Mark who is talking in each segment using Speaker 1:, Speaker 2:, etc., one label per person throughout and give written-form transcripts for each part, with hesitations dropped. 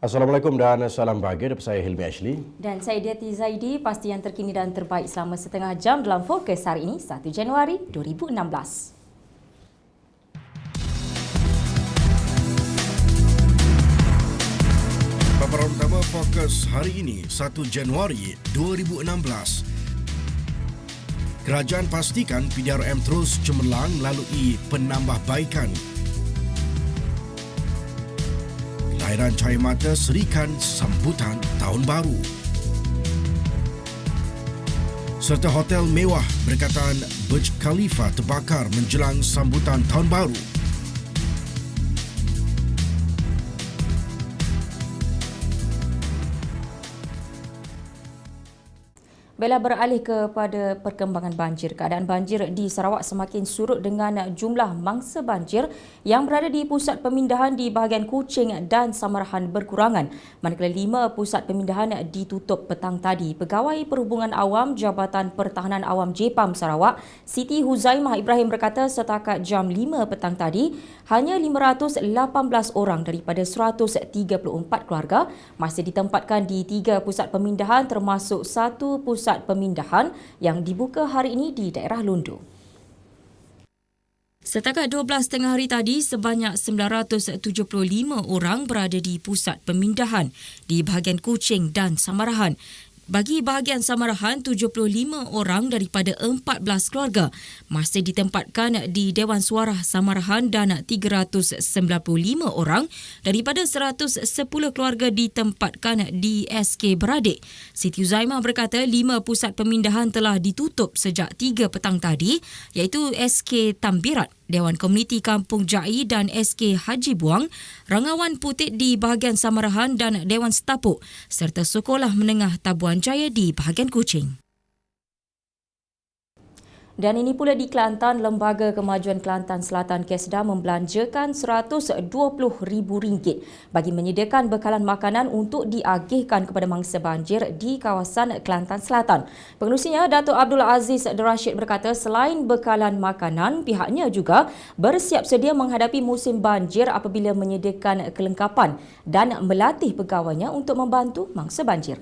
Speaker 1: Assalamualaikum dan salam bahagia. Saya Hilmi Ashley.
Speaker 2: Dan saya Diati Zaidi. Pasti yang terkini dan terbaik selama setengah jam dalam Fokus hari ini, 1 Januari 2016.
Speaker 3: Paparan utama Fokus hari ini, 1 Januari 2016. Kerajaan pastikan PDRM terus cemerlang melalui penambahbaikan. Kelahiran cahaya mata serikan sambutan Tahun Baru. Serta hotel mewah berdekatan Burj Khalifa terbakar menjelang sambutan Tahun Baru.
Speaker 2: Baiklah, beralih kepada perkembangan banjir. Keadaan banjir di Sarawak semakin surut dengan jumlah mangsa banjir yang berada di pusat pemindahan di bahagian Kuching dan Samarahan berkurangan. Manakala 5 pusat pemindahan ditutup petang tadi. Pegawai Perhubungan Awam Jabatan Pertahanan Awam JPAM Sarawak, Siti Huzaimah Ibrahim berkata setakat jam 5 petang tadi, hanya 518 orang daripada 134 keluarga masih ditempatkan di 3 pusat pemindahan termasuk 1 pusat pemindahan yang dibuka hari ini di daerah Lundu. Setakat 12 tengah hari tadi, sebanyak 975 orang berada di pusat pemindahan di bahagian Kuching dan Samarahan. Bagi bahagian Samarahan, 75 orang daripada 14 keluarga masih ditempatkan di Dewan Suara Samarahan dan 395 orang daripada 110 keluarga ditempatkan di SK Beradik. Siti Huzaimah berkata 5 pusat pemindahan telah ditutup sejak 3 petang tadi, iaitu SK Tambirat, Dewan Komuniti Kampung Jai dan SK Haji Buang, Rangawan Putit di bahagian Samarahan dan Dewan Setapuk serta Sekolah Menengah Tabuan Jaya di bahagian Kuching. Dan ini pula di Kelantan, Lembaga Kemajuan Kelantan Selatan KESDA membelanjakan RM120,000 bagi menyediakan bekalan makanan untuk diagihkan kepada mangsa banjir di kawasan Kelantan Selatan. Pengerusinya, Datuk Abdul Aziz Rashid berkata selain bekalan makanan, pihaknya juga bersiap sedia menghadapi musim banjir apabila menyediakan kelengkapan dan melatih pegawainya untuk membantu mangsa banjir.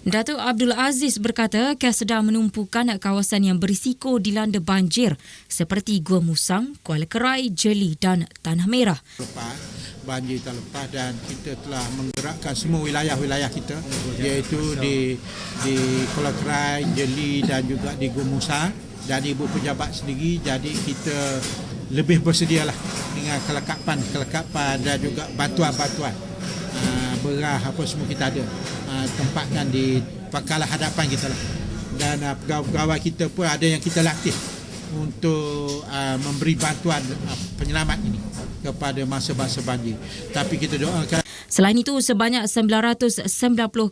Speaker 2: Datuk Abdul Aziz berkata KESDA menumpukan kawasan yang berisiko dilanda banjir seperti Gua Musang, Kuala Kerai, Jeli dan Tanah Merah.
Speaker 4: Banjir tahun lepas dan kita telah menggerakkan semua wilayah-wilayah kita iaitu di Kuala Kerai, Jeli dan juga di Gua Musang dan ibu pejabat sendiri, jadi kita lebih bersedialah dengan kelengkapan dan juga bantuan-bantuan berah apa semua kita ada tempatkan di pangkalan hadapan kita lah. Dan pegawai kita pun ada yang kita latih untuk memberi bantuan penyelamat ini kepada masa-masa banjir. Tapi kita doakan.
Speaker 2: Selain itu, sebanyak 990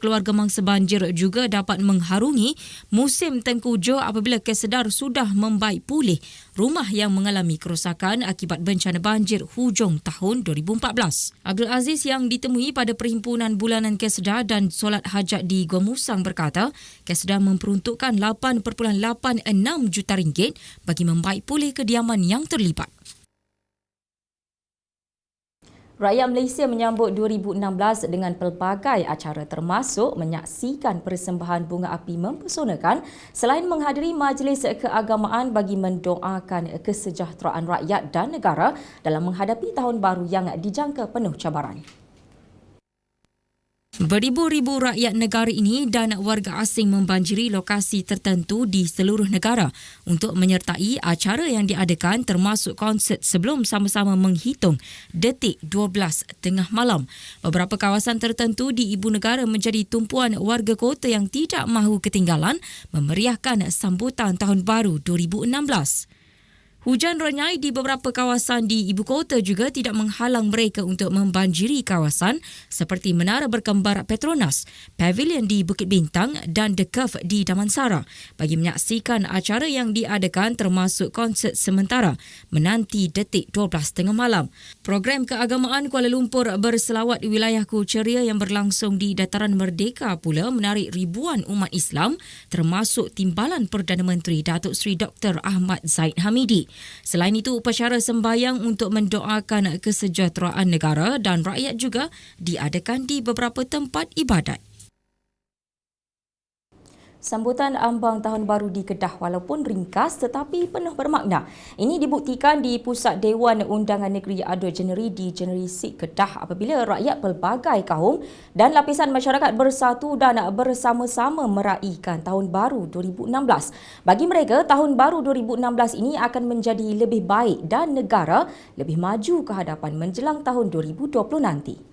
Speaker 2: keluarga mangsa banjir juga dapat mengharungi musim tengkujuh apabila kesedar sudah membaik pulih rumah yang mengalami kerosakan akibat bencana banjir hujung tahun 2014. Abdul Aziz yang ditemui pada Perhimpunan Bulanan Kesedar dan Solat Hajat di Gua Musang berkata, Kesedar memperuntukkan RM8.86 juta bagi membaik pulih kediaman yang terlibat. Rakyat Malaysia menyambut 2016 dengan pelbagai acara termasuk menyaksikan persembahan bunga api mempesonakan selain menghadiri majlis keagamaan bagi mendoakan kesejahteraan rakyat dan negara dalam menghadapi tahun baru yang dijangka penuh cabaran. Beribu-ribu rakyat negara ini dan warga asing membanjiri lokasi tertentu di seluruh negara untuk menyertai acara yang diadakan termasuk konsert sebelum sama-sama menghitung detik 12 tengah malam. Beberapa kawasan tertentu di ibu negara menjadi tumpuan warga kota yang tidak mahu ketinggalan memeriahkan sambutan Tahun Baru 2016. Hujan renyai di beberapa kawasan di ibu kota juga tidak menghalang mereka untuk membanjiri kawasan seperti Menara Berkembar Petronas, Pavilion di Bukit Bintang dan The Curve di Damansara bagi menyaksikan acara yang diadakan termasuk konsert sementara menanti detik 12 tengah malam. Program keagamaan Kuala Lumpur berselawat wilayahku ceria yang berlangsung di Dataran Merdeka pula menarik ribuan umat Islam termasuk Timbalan Perdana Menteri Datuk Seri Dr. Ahmad Zaid Hamidi. Selain itu, upacara sembahyang untuk mendoakan kesejahteraan negara dan rakyat juga diadakan di beberapa tempat ibadat. Sambutan ambang Tahun Baru di Kedah walaupun ringkas tetapi penuh bermakna. Ini dibuktikan di Pusat Dewan Undangan Negeri Ado Jeneri di Jeneri Sik Kedah apabila rakyat pelbagai kaum dan lapisan masyarakat bersatu dan bersama-sama meraihkan Tahun Baru 2016. Bagi mereka, Tahun Baru 2016 ini akan menjadi lebih baik dan negara lebih maju ke hadapan menjelang tahun 2020 nanti.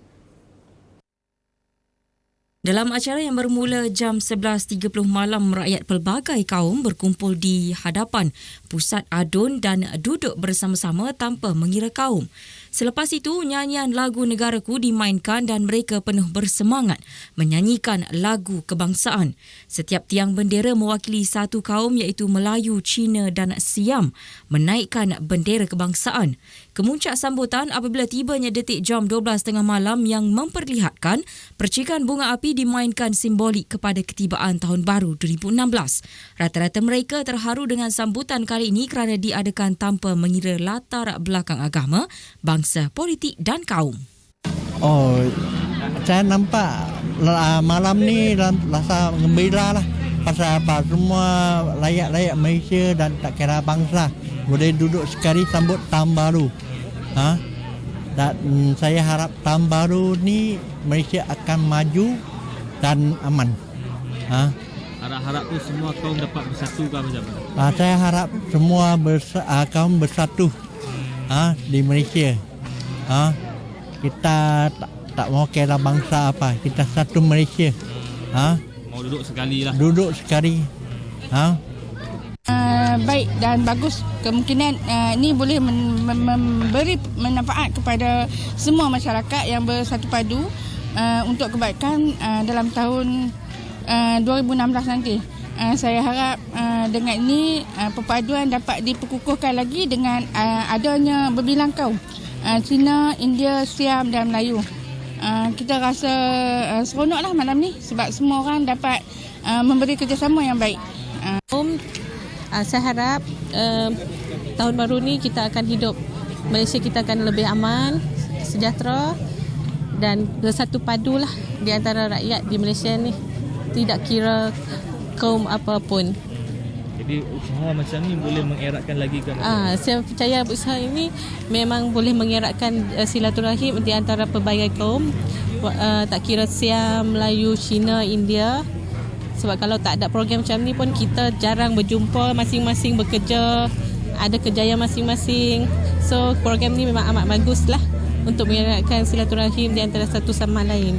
Speaker 2: Dalam acara yang bermula jam 11.30 malam, rakyat pelbagai kaum berkumpul di hadapan pusat adun dan duduk bersama-sama tanpa mengira kaum. Selepas itu, nyanyian lagu Negaraku dimainkan dan mereka penuh bersemangat menyanyikan lagu kebangsaan. Setiap tiang bendera mewakili satu kaum iaitu Melayu, Cina dan Siam menaikkan bendera kebangsaan. Kemuncak sambutan apabila tibanya detik jam 12.30 malam yang memperlihatkan percikan bunga api dimainkan simbolik kepada ketibaan Tahun Baru 2016. Rata-rata mereka terharu dengan sambutan kali ini kerana diadakan tanpa mengira latar belakang agama, bangsa, politik dan kaum.
Speaker 5: Oh, saya nampak malam ni rasa gembira lah. Pasal apa, semua layak-layak Malaysia dan tak kira bangsa boleh duduk sekali sambut Tahun Baru. Dan saya harap Tahun Baru ni Malaysia akan maju dan aman.
Speaker 6: Harap-harap tu semua kaum dapat bersatu ke macam mana?
Speaker 5: Saya harap semua kaum bersatu di Malaysia. Kita tak mau kira bangsa apa, kita satu Malaysia.
Speaker 6: Mau duduk sekali lah.
Speaker 5: Duduk sekali.
Speaker 7: Baik dan bagus. Kemungkinan ini boleh memberi manfaat kepada semua masyarakat yang bersatu padu untuk kebaikan dalam tahun 2016 nanti. Saya harap dengan ini perpaduan dapat diperkukuhkan lagi dengan adanya berbilang kaum Cina, India, Siam dan Melayu. Kita rasa seronoklah malam ni sebab semua orang dapat memberi kerjasama yang baik.
Speaker 8: Saya harap tahun baru ni kita akan hidup, Malaysia kita akan lebih aman, sejahtera dan bersatu padu lah di antara rakyat di Malaysia ni, tidak kira kaum apapun.
Speaker 6: Jadi usaha macam ni boleh mengeratkan lagi ke?
Speaker 8: Saya percaya usaha ini memang boleh mengeratkan silaturahim di antara pelbagai kaum, tak kira Siam, Melayu, Cina, India. Sebab kalau tak ada program macam ni pun kita jarang berjumpa, masing-masing bekerja, ada kerjaya masing-masing. So program ni memang amat baguslah untuk mengeratkan silaturahim di antara satu sama lain.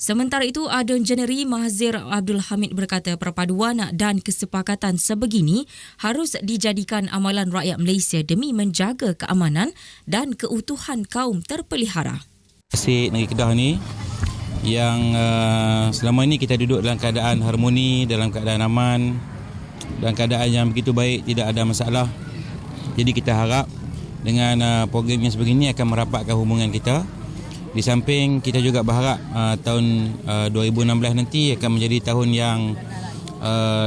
Speaker 2: Sementara itu, Adun Jeneri Mahazir Abdul Hamid berkata perpaduan dan kesepakatan sebegini harus dijadikan amalan rakyat Malaysia demi menjaga keamanan dan keutuhan kaum terpelihara.
Speaker 9: Asyik Negeri Kedah ni yang selama ini kita duduk dalam keadaan harmoni, dalam keadaan aman, dalam keadaan yang begitu baik, tidak ada masalah. Jadi kita harap dengan program yang sebegini akan merapatkan hubungan kita. Di samping kita juga berharap tahun 2016 nanti akan menjadi tahun yang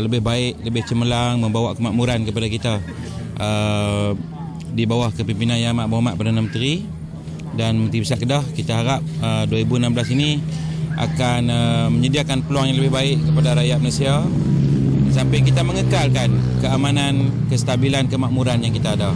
Speaker 9: lebih baik, lebih cemerlang, membawa kemakmuran kepada kita di bawah kepimpinan Yang Amat Berhormat Perdana Menteri dan Menteri Besar Kedah. Kita harap 2016 ini akan menyediakan peluang yang lebih baik kepada rakyat Malaysia. Di samping kita mengekalkan keamanan, kestabilan, kemakmuran yang kita ada.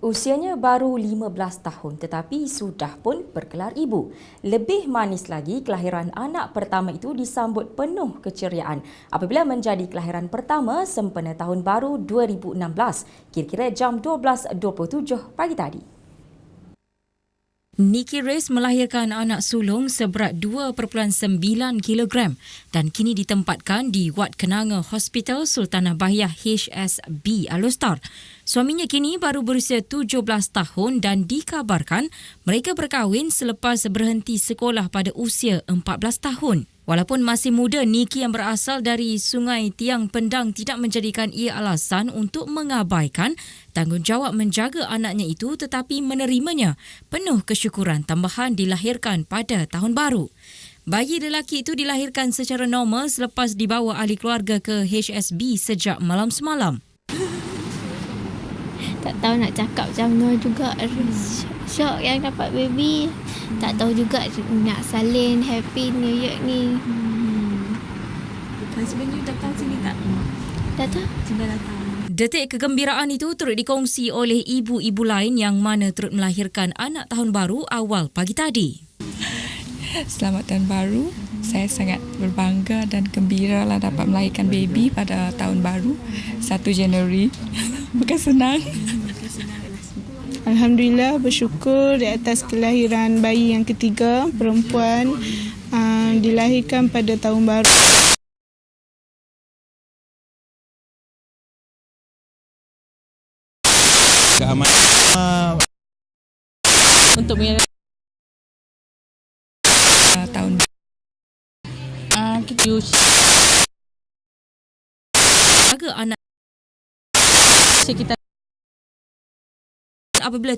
Speaker 2: Usianya baru 15 tahun tetapi sudah pun bergelar ibu. Lebih manis lagi, kelahiran anak pertama itu disambut penuh keceriaan apabila menjadi kelahiran pertama sempena Tahun Baru 2016, kira-kira jam 12.27 pagi tadi. Nikki Reyes melahirkan anak sulung seberat 2.9 kg dan kini ditempatkan di Wad Kenanga Hospital Sultanah Bahiyah HSB Alostar. Suaminya kini baru berusia 17 tahun dan dikabarkan mereka berkahwin selepas berhenti sekolah pada usia 14 tahun. Walaupun masih muda, Nikki yang berasal dari Sungai Tiang Pendang tidak menjadikan ia alasan untuk mengabaikan tanggungjawab menjaga anaknya itu tetapi menerimanya penuh kesyukuran tambahan dilahirkan pada Tahun Baru. Bayi lelaki itu dilahirkan secara normal selepas dibawa ahli keluarga ke HSB sejak malam semalam.
Speaker 10: Tak tahu nak cakap macam mana juga. Syok yang dapat baby. Tak tahu juga nak salin Happy New Year ni.
Speaker 11: Husband you datang sini tak?
Speaker 10: Datang?
Speaker 11: Sudah datang.
Speaker 2: Detik kegembiraan itu turut dikongsi oleh ibu-ibu lain yang mana turut melahirkan anak tahun baru awal pagi tadi.
Speaker 11: Selamat tahun baru. Saya sangat berbangga dan gembira lah dapat melahirkan baby pada tahun baru 1 Januari. Bukan senang.
Speaker 12: Alhamdulillah, bersyukur di atas kelahiran bayi yang ketiga, perempuan, dilahirkan pada tahun baru.
Speaker 9: Keamanan
Speaker 8: Untuk mengira
Speaker 11: Tahun
Speaker 8: kita
Speaker 2: Jaga anak
Speaker 8: kita
Speaker 2: apabila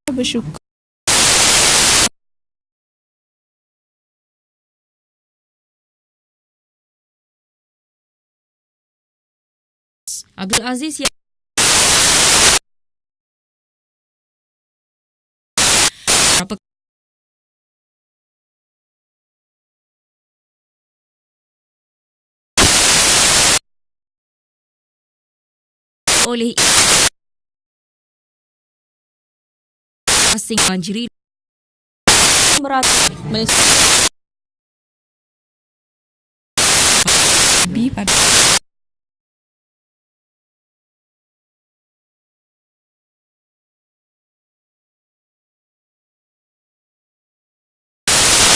Speaker 12: Bersyukur.
Speaker 2: Abdul Aziz yang oleh asing banjiri merata
Speaker 11: baby pada